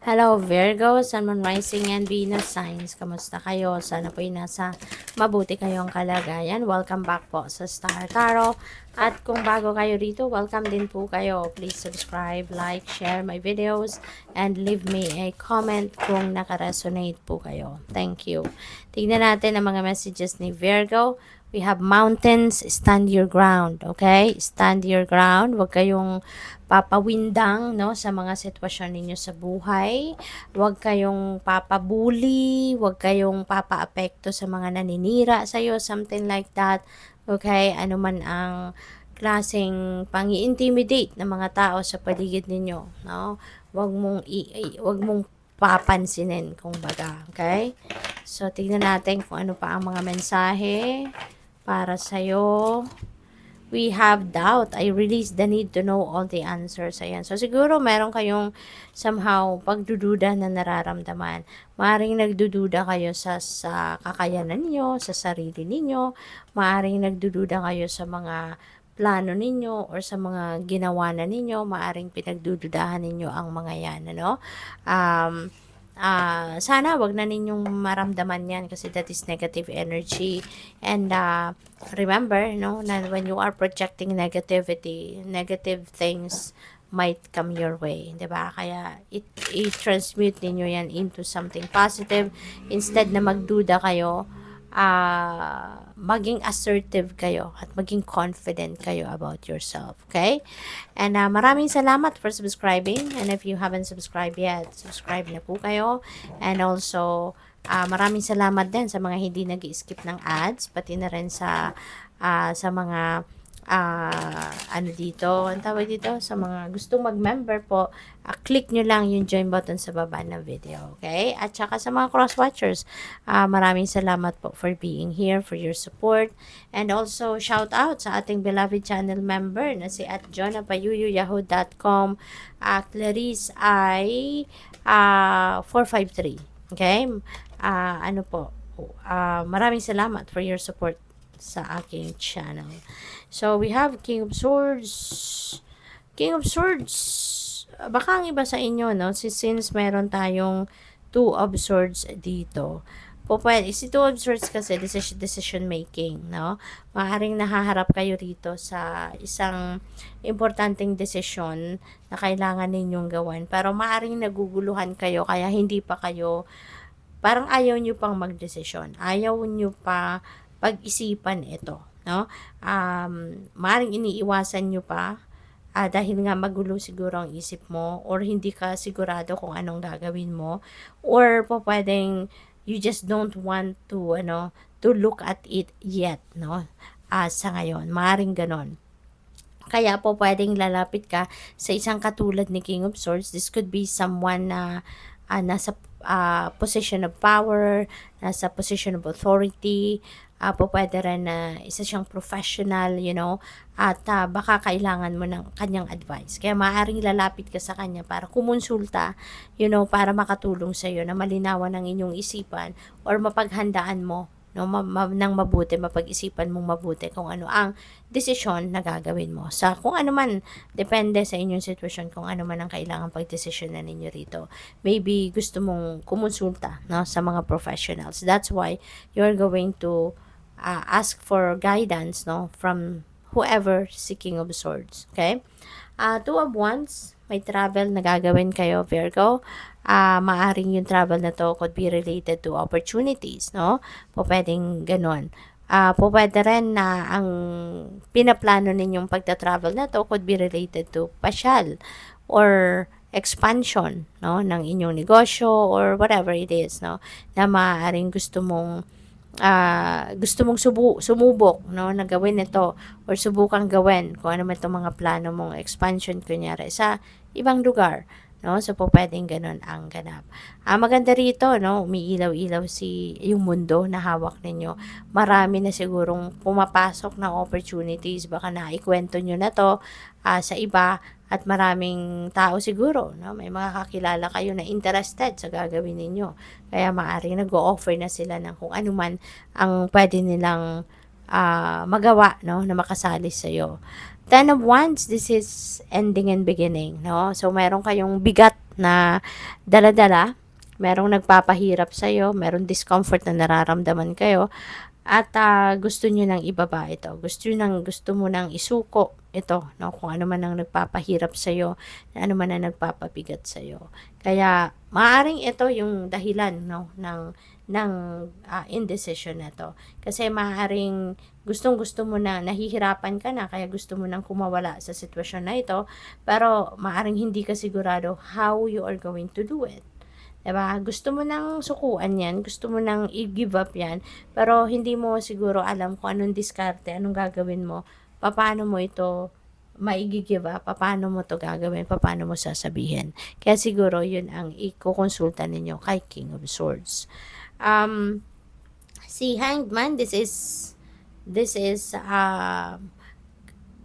Hello Virgo, Sun, Moon, Rising, and Venus signs. Kamusta kayo? Sana po'y nasa mabuti kayong kalagayan. Welcome back po sa Star Tarot. At kung bago kayo rito, welcome din po kayo. Please subscribe, like, share my videos, and leave me a comment kung nakaresonate po kayo. Thank you. Tingnan natin ang mga messages ni Virgo. We have mountains, stand your ground, okay? Stand your ground. Huwag kayong papawindang, no, sa mga sitwasyon ninyo sa buhay. Huwag kayong papabuli, huwag kayong papaapekto sa mga naninira sa iyo, something like that. Okay? Ano man ang klaseng pang-i-intimidate ng mga tao sa paligid ninyo, no? Huwag mong papansinin, kung baga, okay? So, tignan natin kung ano pa ang mga mensahe para sa'yo. We have doubt. I release the need to know all the answers. Ayan. So, siguro meron kayong somehow pagdududa na nararamdaman. Maaring nagdududa kayo sa kakayanan niyo, sa sarili ninyo. Maaring nagdududa kayo sa mga plano ninyo or sa mga ginawa na ninyo. Maaring pinagdududahan ninyo ang mga yan. Ano? Sana wag na ninyong maramdaman yan kasi that is negative energy. And remember, no, na when you are projecting negativity, negative things might come your way, 'di ba? Kaya i-transmute niyo yan into something positive. Instead na magduda kayo, maging assertive kayo at maging confident kayo about yourself. Okay? And maraming salamat for subscribing. And if you haven't subscribed yet, subscribe na po kayo. And also, maraming salamat din sa mga hindi nag-skip ng ads, pati na rin sa mga ano dito, ang tawag dito, sa mga gustong mag-member po, click nyo lang yung join button sa baba ng video, okay? At saka sa mga cross-watchers, maraming salamat po for being here, for your support, and also shout out sa ating beloved channel member na si @jonapayuyuyahoo.com, Clarice ay 453, okay? Ano po, maraming salamat for your support sa aking channel. So, we have King of Swords. King of Swords. Baka ang iba sa inyo, no? Since meron tayong Two of Swords dito. Si Two of Swords kasi decision making, no? Maaaring nahaharap kayo rito sa isang importanteng desisyon na kailangan ninyong gawin. Pero maaaring naguguluhan kayo kaya hindi pa kayo, parang ayaw nyo pang magdesisyon. Ayaw nyo pa pag-isipan ito, no? Maaaring iniiwasan nyo pa dahil nga magulo siguro ang isip mo or hindi ka sigurado kung anong gagawin mo or po pwedeng you just don't want to look at it yet, no? Sa ngayon, maaaring ganon. Kaya po pwedeng lalapit ka sa isang katulad ni King of Swords. This could be someone na nasa position of power, nasa position of authority, po pwede rin na isa siyang professional, at baka kailangan mo ng kanyang advice. Kaya maaaring lalapit ka sa kanya para kumonsulta, para makatulong sa iyo na malinawan ang inyong isipan or mapaghandaan mo, no, nang mabuti, mapag-isipan mong mabuti kung ano ang desisyon na gagawin mo. Sa kung ano man, depende sa inyong sitwasyon kung ano man ang kailangan pag-desisyon na ninyo rito. Maybe gusto mong kumonsulta, no, sa mga professionals. That's why you're going to ask for guidance, no, from whoever seeking of swords. Okay? Two of Wands, may travel na gagawin kayo, Virgo. Maaring yung travel na to could be related to opportunities, no? Po pwedeng ganun. Po pwede rin na ang pinaplano ninyong pagta-travel na to could be related to pasyal or expansion, no, ng inyong negosyo or whatever it is, no, na maaaring gusto mong sumubok, no, na gawin ito or subukang gawin kung ano man itong mga plano mong expansion kunyari sa ibang lugar, no? So po pwedeng ganun ang ganap. Maganda rito, no, umiilaw-ilaw yung mundo na hawak ninyo. Marami na sigurong pumapasok na opportunities, baka naikwento nyo na to sa iba at maraming tao siguro, no? May mga kakilala kayo na interested sa gagawin ninyo. Kaya maaaring nag-o-offer na sila ng kung ano man ang pwede nilang magawa, no, na makasali sa iyo. Ten of Wands, this is ending and beginning, no? So meron kayong bigat na dala-dala, merong nagpapahirap sa'yo, merong discomfort na nararamdaman kayo, at gusto niyo nang ibaba ito. Gusto mo nang isuko ito, no? Kung ano man ang nagpapahirap sa'yo, ano man ang nagpapabigat sa'yo. Kaya maaaring ito yung dahilan, no, ng indecision na to. Kasi maaaring gustong-gusto mo na, nahihirapan ka na, kaya gusto mo nang kumawala sa sitwasyon na ito, pero maaaring hindi ka sigurado how you are going to do it. Diba? Gusto mo nang sukuan yan, gusto mo nang i-give up yan, pero hindi mo siguro alam kung anong diskarte, anong gagawin mo, paano mo ito maigi-give up, paano mo to gagawin, paano mo sasabihin. Kaya siguro yun ang ikukonsulta ninyo kay King of Swords. Si Hanged Man, this is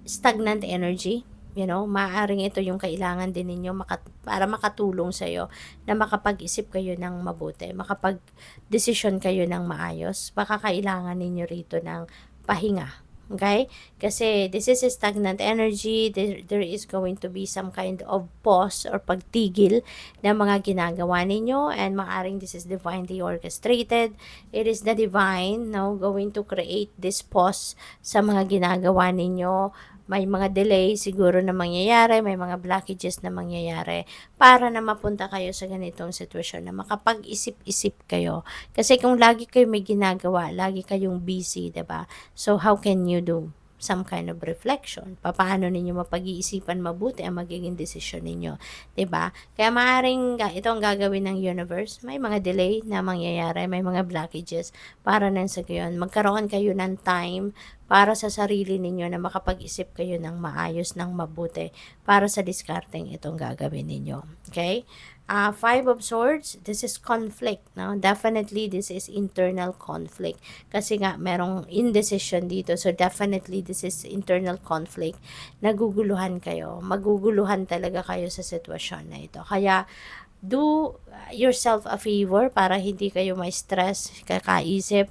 stagnant energy. You know, maaaring ito yung kailangan din ninyo para makatulong sa'yo na makapag-isip kayo ng mabuti, makapag-desisyon kayo ng maayos. Baka kailangan ninyo rito ng pahinga. Okay? Kasi this is a stagnant energy. There is going to be some kind of pause or pagtigil ng mga ginagawa ninyo, and maaaring this is divinely orchestrated. It is the divine, no, going to create this pause sa mga ginagawa ninyo. May mga delay siguro na mangyayari, may mga blockages na mangyayari para na mapunta kayo sa ganitong sitwasyon na makapag-isip-isip kayo. Kasi kung lagi kayo may ginagawa, lagi kayong busy, 'di ba? So how can you do some kind of reflection? Paano ninyo mapag-iisipan mabuti ang magiging desisyon ninyo, 'di ba? Kaya maaring ito ang gagawin ng universe. May mga delay na mangyayari, may mga blockages para nang sa gayon magkaroon kayo ng time para sa sarili ninyo na makapag-isip kayo ng maayos, ng mabuti para sa diskarteng itong gagawin ninyo. Okay? Five of Swords, this is conflict. No? Definitely, this is internal conflict. Kasi nga, merong indecision dito. So, definitely, this is internal conflict. Naguguluhan kayo. Maguguluhan talaga kayo sa sitwasyon na ito. Kaya, do yourself a favor para hindi kayo may stress, kakaisip.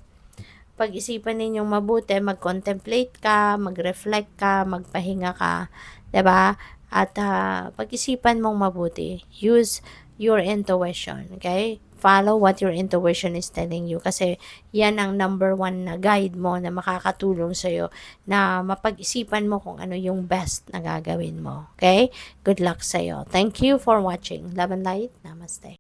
Pag-isipan ninyong mabuti, mag-contemplate ka, mag-reflect ka, magpahinga ka, 'di ba? At pag-isipan mong mabuti. Use your intuition, okay? Follow what your intuition is telling you kasi yan ang number one na guide mo na makakatulong sa'yo na mapag-isipan mo kung ano yung best na gagawin mo, okay? Good luck sa'yo. Thank you for watching. Love and light. Namaste.